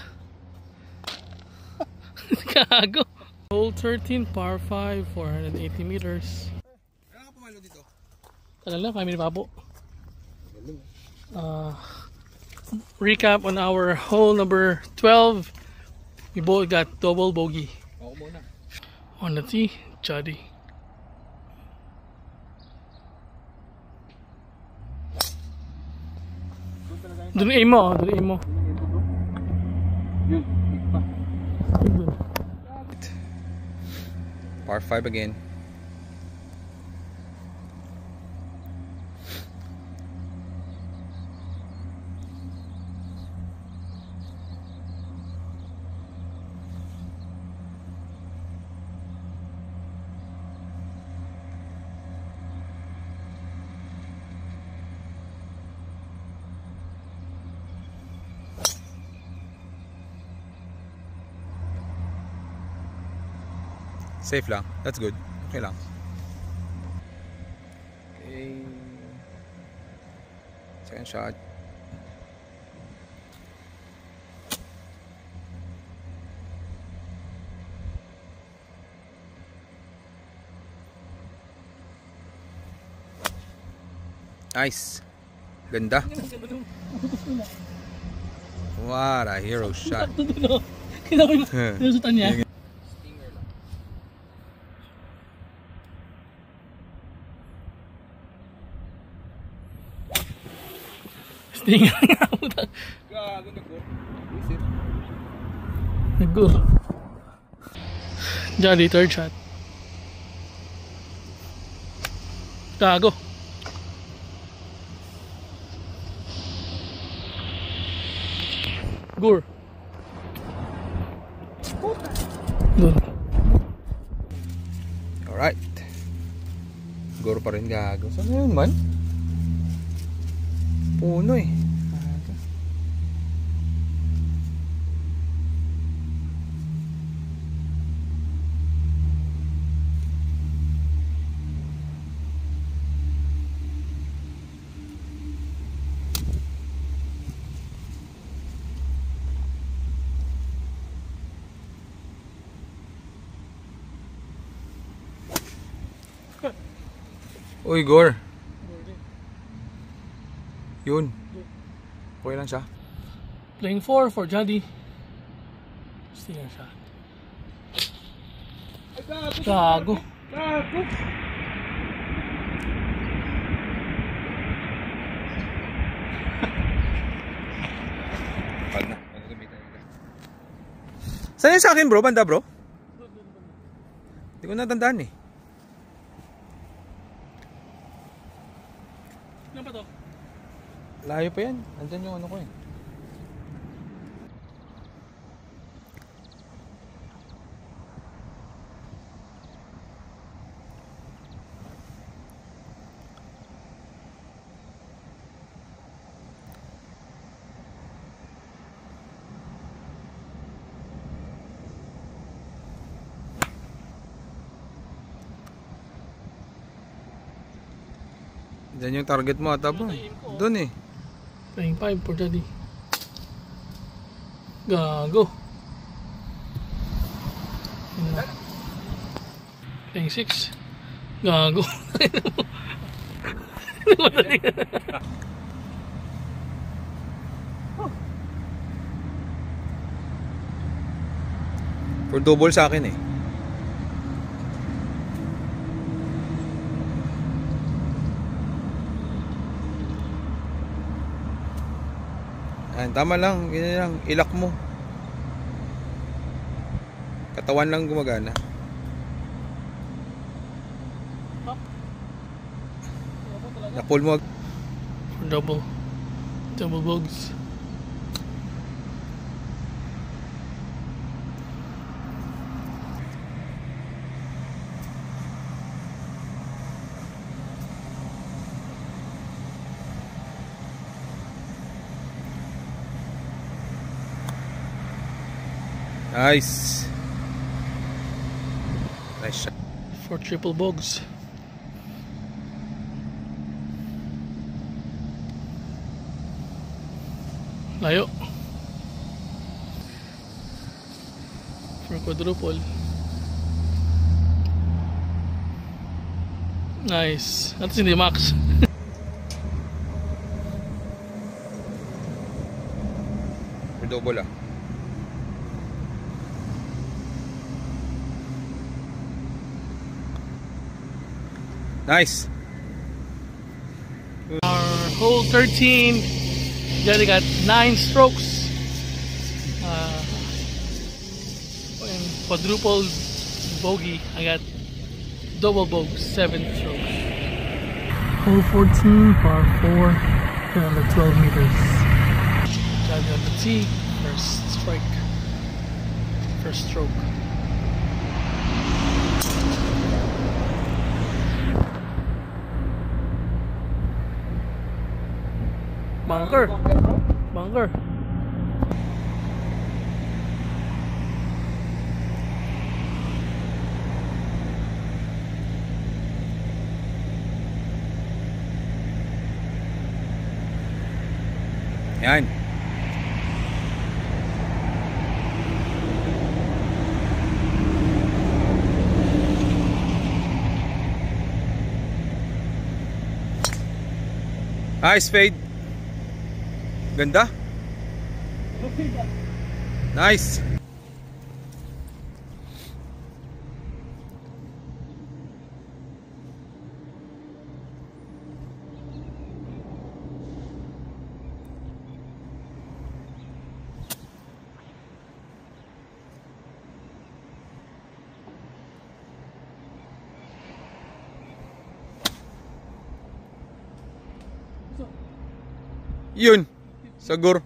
Speaker 2: Gago. Hole 13, par 5, 480 meters.
Speaker 1: Kailan ka pumalo dito?
Speaker 2: Tagal lang, 5 minutes pa po. Recap on our hole number 12. We both got double bogey.
Speaker 1: Ako muna.
Speaker 2: On the tee, Jody. Doon aim mo, doon aim mo.
Speaker 1: Yun, pa. Par 5 again. Safe lang. That's good. Okay lang. Okay. Second shot. Nice. Ganda. What a hero shot.
Speaker 2: Kita mo yung sinusutan niya? Stinger nga po.
Speaker 1: Gago,
Speaker 2: Nag-go. Jolly, third shot. Gago. Gore. Doon.
Speaker 1: Alright. Guro pa rin, gago. Saan na yun man? Puno eh. Uy, Gore. Yun. Okay lang siya.
Speaker 2: Playing 4 for Jody. Stinger shot. Gago.
Speaker 1: Gago. Pag na. Saan yung sa akin, bro? Banda, bro? Hindi ko natandaan eh.
Speaker 2: Ano ba to?
Speaker 1: Layo pa yan. Andyan yung ano ko eh. Diyan yung target mo ata bro. Doon eh.
Speaker 2: Playing 5 for Jody. Gago. Playing 6. Gago.
Speaker 1: For double sa akin eh. Ayan, tama lang, ganyan lang, ilak mo. Katawan lang gumagana. Na-pull mo.
Speaker 2: Double bugs.
Speaker 1: Nice. Nice shot.
Speaker 2: For triple bogs. Layo. For quadruple. Nice. At hindi max.
Speaker 1: For double ah. Nice.
Speaker 2: Our hole 13. Johnny got 9 strokes. And quadruple bogey. I got double bogey, 7 strokes. Hole 14, par 4, 12 meters. Johnny on the tee, first strike, first stroke. Bunker. Bunker.
Speaker 1: Yan. Nice fade. Ganda. Nice. Yun. Sagur.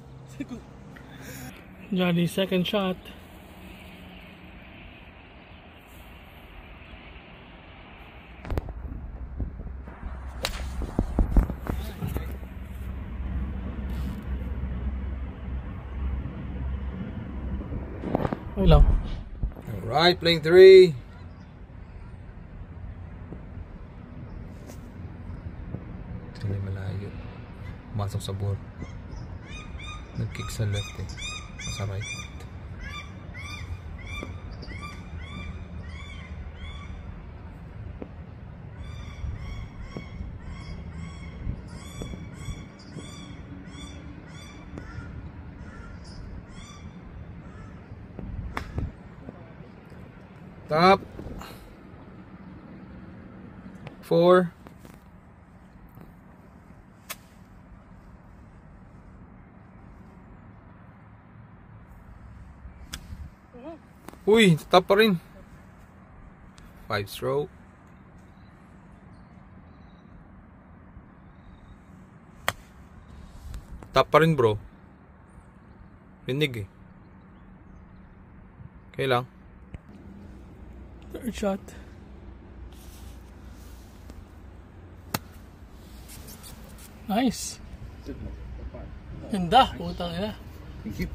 Speaker 2: Johnny's second shot. Hello.
Speaker 1: Alright, playing 3. Tuloy malayo. Masok sa board. Nag-kick sa left eh. Sa right. Top 4. Uy, top pa rin. 5 stroke. Top pa rin bro. Rinig eh. Okay lang.
Speaker 2: Third shot. Nice. Ganda. Putang ina.
Speaker 1: Thank you.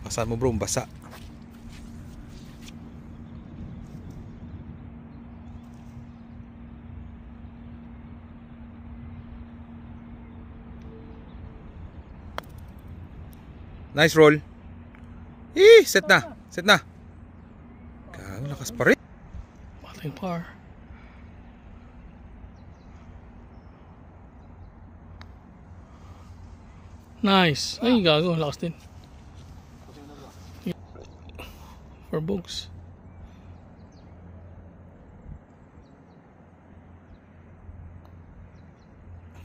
Speaker 1: Pasan mo bro, basa. Nice roll. Set na. Set na. Gago, lakas pa rin.
Speaker 2: Paling par. Nice. Ay, gago. Lakas din. For bogs.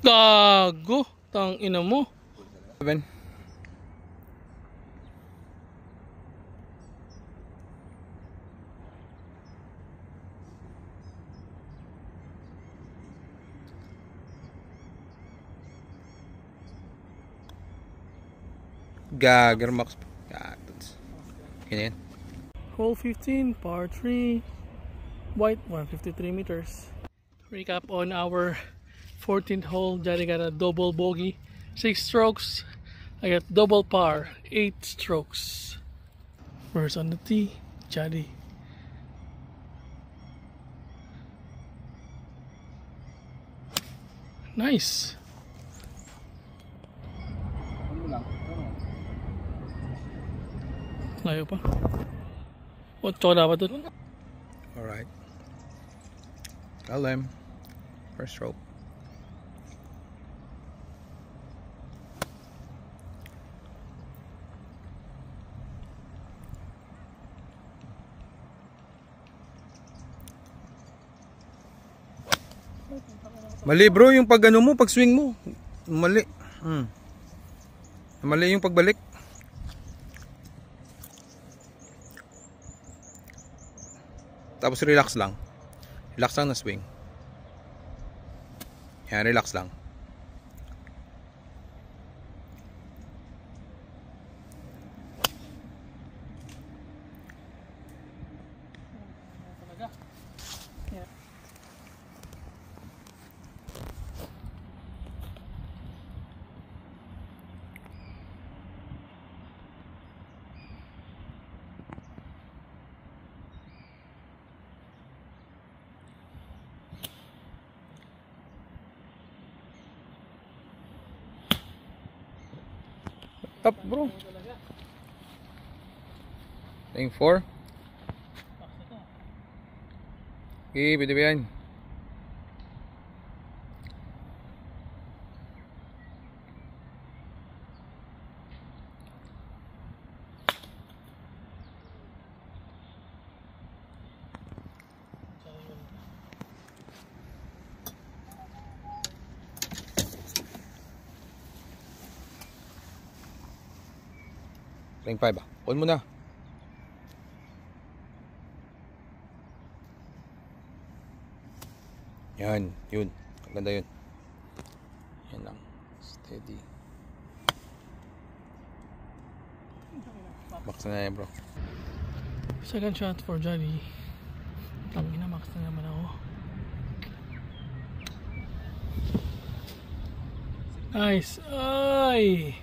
Speaker 2: Gago. Tang ina mo.
Speaker 1: 7. Gagar max. Yan.
Speaker 2: Hole 15, par 3, white, 153 meters. Recap on our 14th hole. Johnny got a double bogey, 6 strokes. I got double par, 8 strokes. First on the tee, Johnny. Nice. Layo pa. O, tsaka dapat dun.
Speaker 1: Alright. LM. First stroke. Mali bro yung pag ano mo, pag swing mo. Mali. Mali yung pagbalik. Tapos relax lang. Relax lang na swing. Yan, relax lang. Top bro. Laying 4. Okay, pwede ba yan? Laying 5 ah. On mo na. Yan, yun. Ganda yun. Yan lang. Steady. Max na yan bro.
Speaker 2: Second shot for Johnny. Tangina, max na naman ako. Nice. Ay!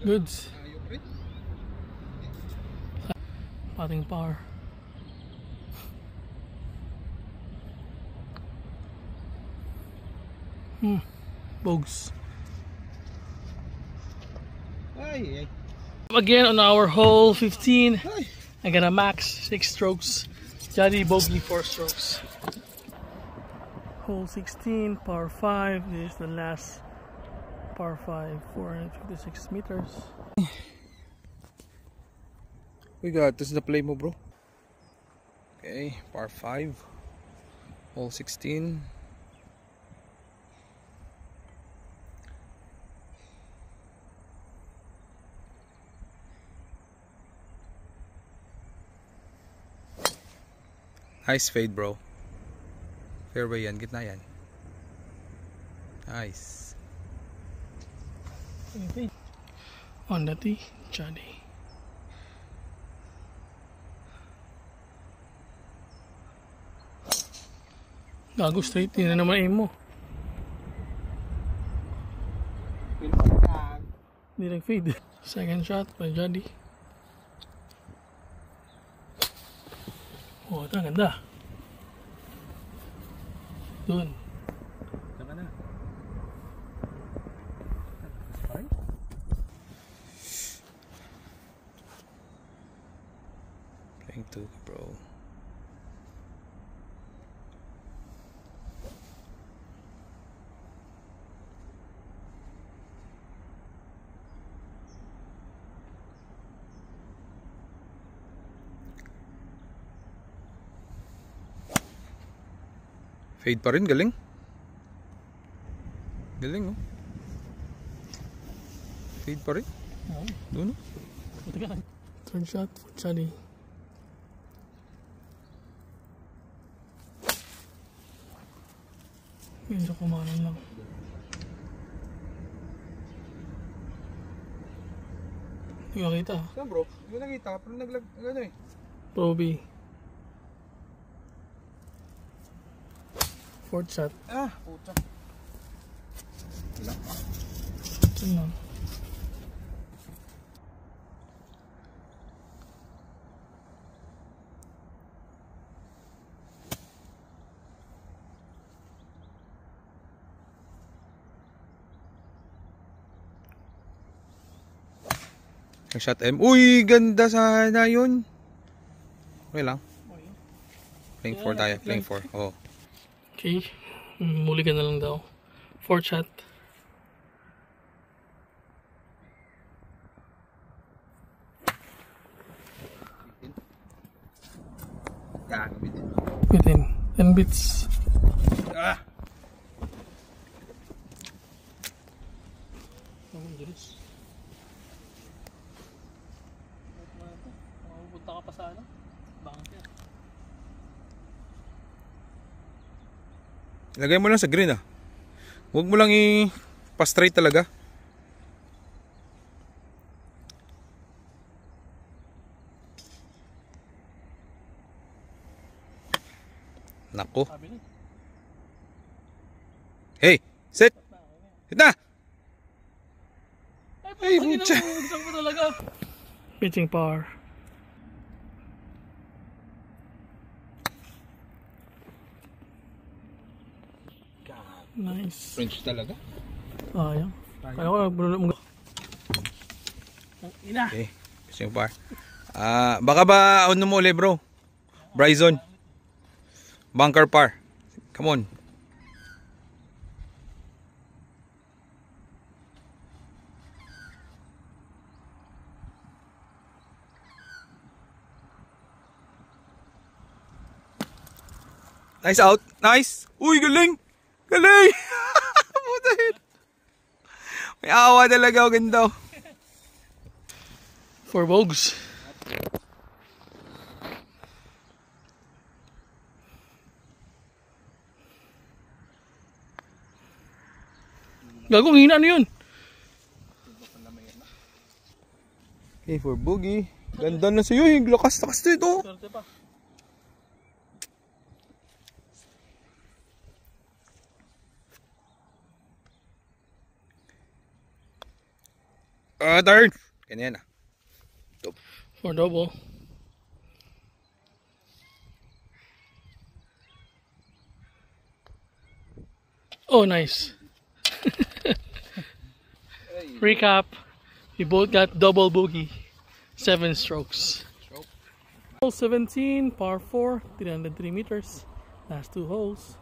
Speaker 2: Goods. Patting par. Bogs. Again on our hole 15. I got a max 6 strokes. Johnny bogey 4 strokes. Hole 16, par 5. This is the last par 5, 456 meters.
Speaker 1: We got this is the play mo bro. Okay, par 5. Hole 16. Nice fade bro. Fairway yan, gitna yan. Nice.
Speaker 2: On the tee, Johnny. Gago, straight. Hindi na naman aim mo. Hindi nag-fade. Second shot by Johnny. Oh, ito, ganda. Doon.
Speaker 1: Saka na. Playing 2 bro. Fade pa rin, galing. Galing oh. Fade pa rin. Doon oh.
Speaker 2: Third shot for Johnny. Medyo kumanan lang. Hindi ka kita.
Speaker 1: Saan bro? Hindi ko nakita. Pero ano eh.
Speaker 2: Proby. Fourth shot.
Speaker 1: Ah, puta.
Speaker 2: Tingnan.
Speaker 1: Ang shot M. Uy, ganda sana yun. Okay lang. Playing 4 tayo. Playing 4. Oh.
Speaker 2: Okay. Muli ka na lang daw. Fourth shot. Within 10 bits.
Speaker 1: Ah!
Speaker 2: Pupunta ka pa sa ano? Bunker.
Speaker 1: Ilagay mo lang sa green ah. Huwag mo lang i-pa-straight talaga. Nako. Hey, set. Hit na.
Speaker 2: Ay, butya. Bugtang mo talaga. Pitching power. Nice.
Speaker 1: French talaga.
Speaker 2: Ayan. Ayaw ko. Ina.
Speaker 1: Okay, pitching power. Baka ba ano mo ulit bro? Bryson. Bunker par. Come on. Nice out. Nice. Uy, galing. Galing. Putahit. May awa talaga. Ganda.
Speaker 2: 4 bogs. Gagong hina ano yun?
Speaker 1: Okay, for boogie. Ganda na sa'yo. Yung lakas-lakas dito.
Speaker 2: Swerte pa.
Speaker 1: Third. Ganyan na.
Speaker 2: For double. Oh, nice. Recap. We both got double bogey. 7 strokes. Hole 17, par 4, 303 meters. Last 2 holes.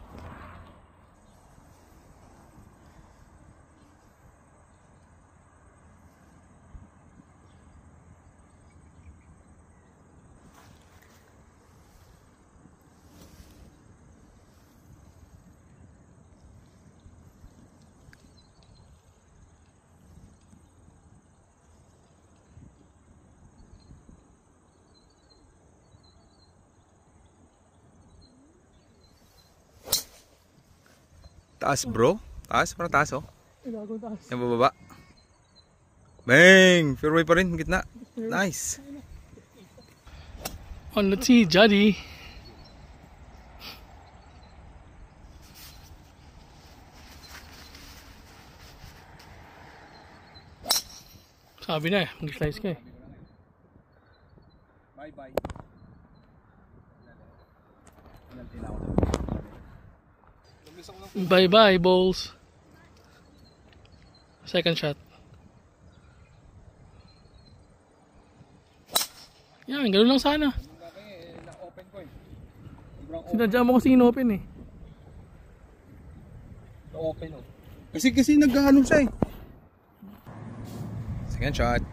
Speaker 1: Taas bro. Taas. Parang taas oh.
Speaker 2: Gagawin taas.
Speaker 1: Yung bababa. Bang! Fairway pa rin. Gitna. Nice.
Speaker 2: On the tee, Juddy. Sabi na eh, mag-slice ka eh.
Speaker 1: Bye-bye.
Speaker 2: Bye-bye, balls. Second shot. Yan, ganoon lang sana. Sinadya mo kasi in-open eh.
Speaker 1: Open oh. Kasi nag-ano siya eh. Second shot.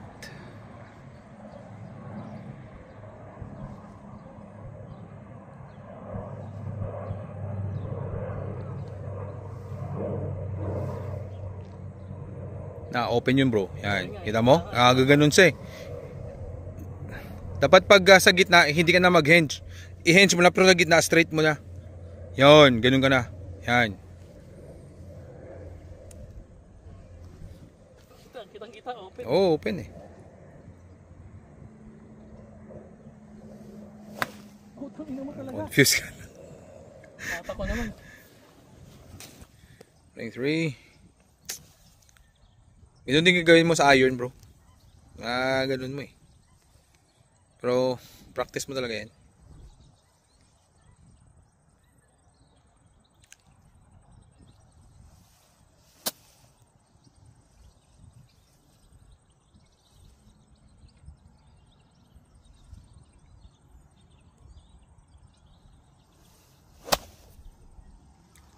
Speaker 1: Na-open yun bro. Yan. Kita mo? Gaganon siya eh. Dapat pag sa gitna, hindi ka na mag-hinge. I-hinge mo na pero sa gitna, straight mo na. Yan. Ganun ka na. Yan.
Speaker 2: Kitang-kita, open.
Speaker 1: Oo, open eh.
Speaker 2: Utang ina mo talaga.
Speaker 1: Confused ka.
Speaker 2: Mata ko naman.
Speaker 1: Playing 3. Ganun din gagawin mo sa iron, bro. Ganun mo eh. Pero, practice mo talaga yan.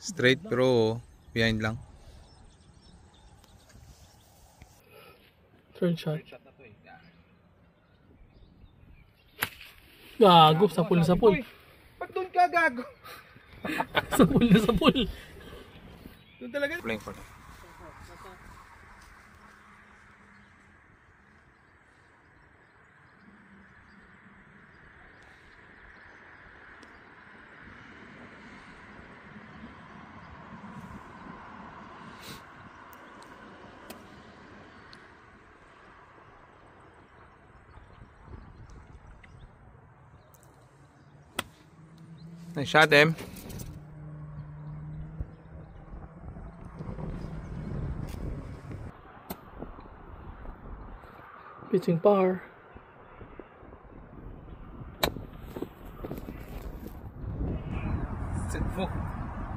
Speaker 1: Straight pero behind lang.
Speaker 2: Third shot. Gago, sapul na sapul.
Speaker 1: Pag doon ka, gago.
Speaker 2: Sapul na sapul.
Speaker 1: Doon talaga. Playing for. Nice shot, Em.
Speaker 2: Pitching par.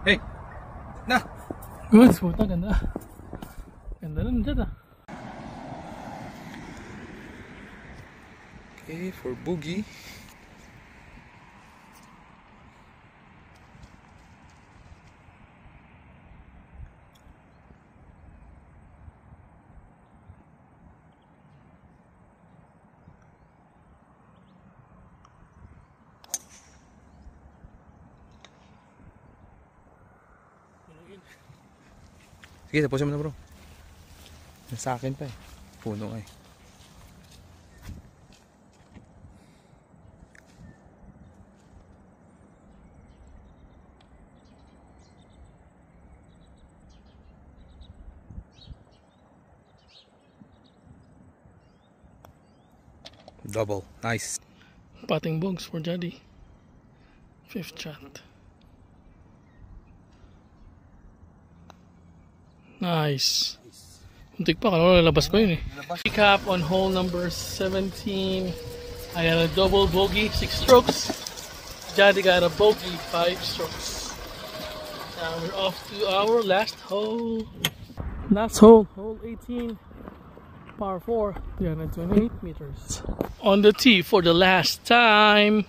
Speaker 1: Hey! Na!
Speaker 2: Good, puta, ganda. Ganda lang dyan ah.
Speaker 1: Okay, for boogie. Sige, tapusin mo na, bro. Nasa akin pa eh. Puno eh. Double. Nice.
Speaker 2: Patting bogs for Jody. Fifth shot. Nice. Muntik pa, kano lalabas ko yun eh. Recap on hole number 17. I had a double bogey, 6 strokes. Jody got a bogey, 5 strokes. Now we're off to our last hole. Last hole, hole 18. Par 4, 328 meters. On the tee for the last time,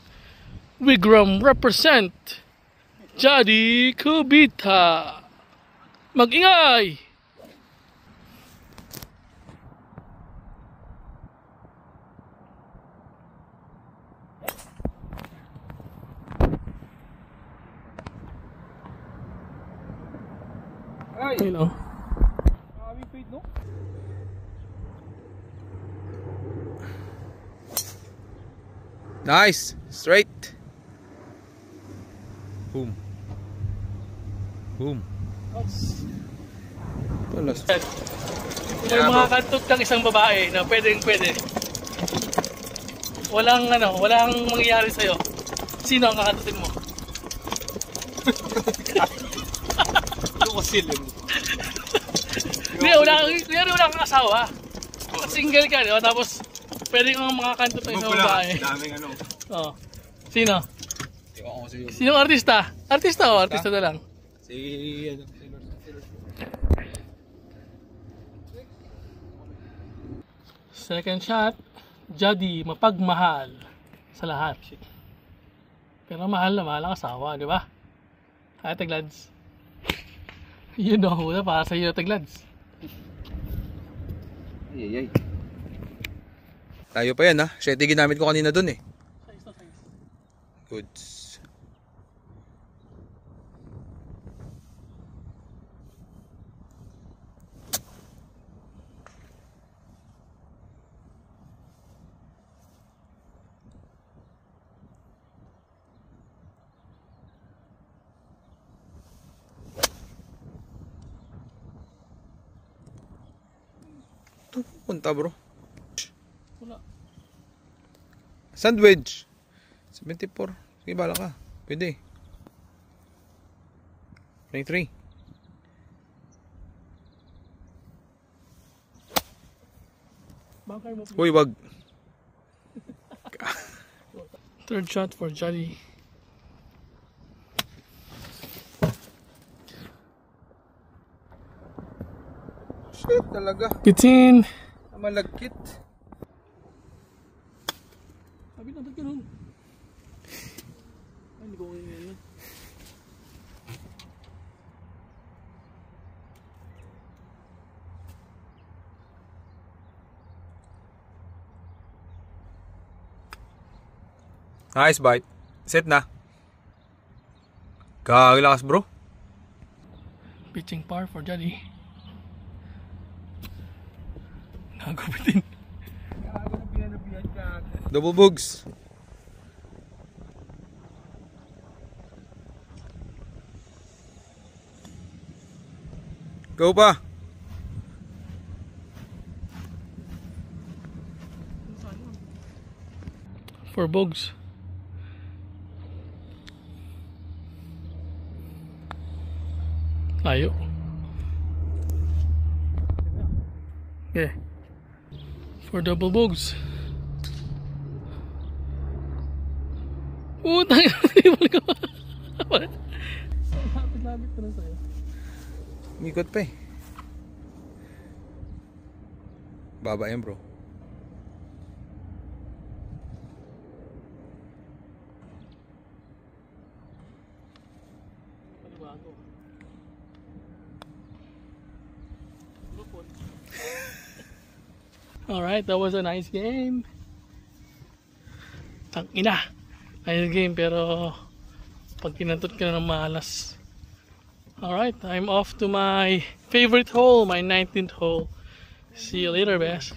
Speaker 2: Wigram represent Jody Kubita. Mag-ingay! Ay, no.
Speaker 1: Nice. Straight. Boom. Boom. Talas.
Speaker 2: May mga kantot ng isang babae na pwede. Walang mangyayari sa'yo. Sino ang kakantutin mo?
Speaker 1: Ano ko sila?
Speaker 2: Hindi, wala kang asawa. Single ka, di ba? Tapos, pwede kang makakantot ng isang babae.
Speaker 1: Daming ano.
Speaker 2: Oo. Sino? Sino artista? Artista o artista na lang?
Speaker 1: Si ano?
Speaker 2: Second shot, Jody, mapagmahal sa lahat. Pero mahal na mahal ang asawa, di ba? Hi, Taglads. You know, na para sa iyo, Taglads.
Speaker 1: Ay. Tayo pa yan ha. Siyete ginamit ko kanina dun eh. Goods. Ito punta bro.
Speaker 2: Wala.
Speaker 1: Sandwich. 74. Sige, bala ka. Pwede. 23.
Speaker 2: Bunker mo.
Speaker 1: Uy, wag.
Speaker 2: Third shot for Johnny.
Speaker 1: Shit talaga.
Speaker 2: It's in.
Speaker 1: Malagkit.
Speaker 2: Sabi na, ba't ganun? Ay, hindi ko okay ngayon.
Speaker 1: Nice bite. Set na. Kaglakas bro.
Speaker 2: Pitching par for Johnny. Nakagupitin.
Speaker 1: Double bugs. Go pa.
Speaker 2: For bugs. Ayo. Okay. For double bugs. Utang ina ko. Lapit ko na sa'yo.
Speaker 1: Mikot pa eh. Baba yan bro.
Speaker 2: Alright, that was a nice game. Tangina. Nice game pero pag kinantot ka na ng malas. Alright, I'm off to my favorite hole, my 19th hole. See you later, Bes.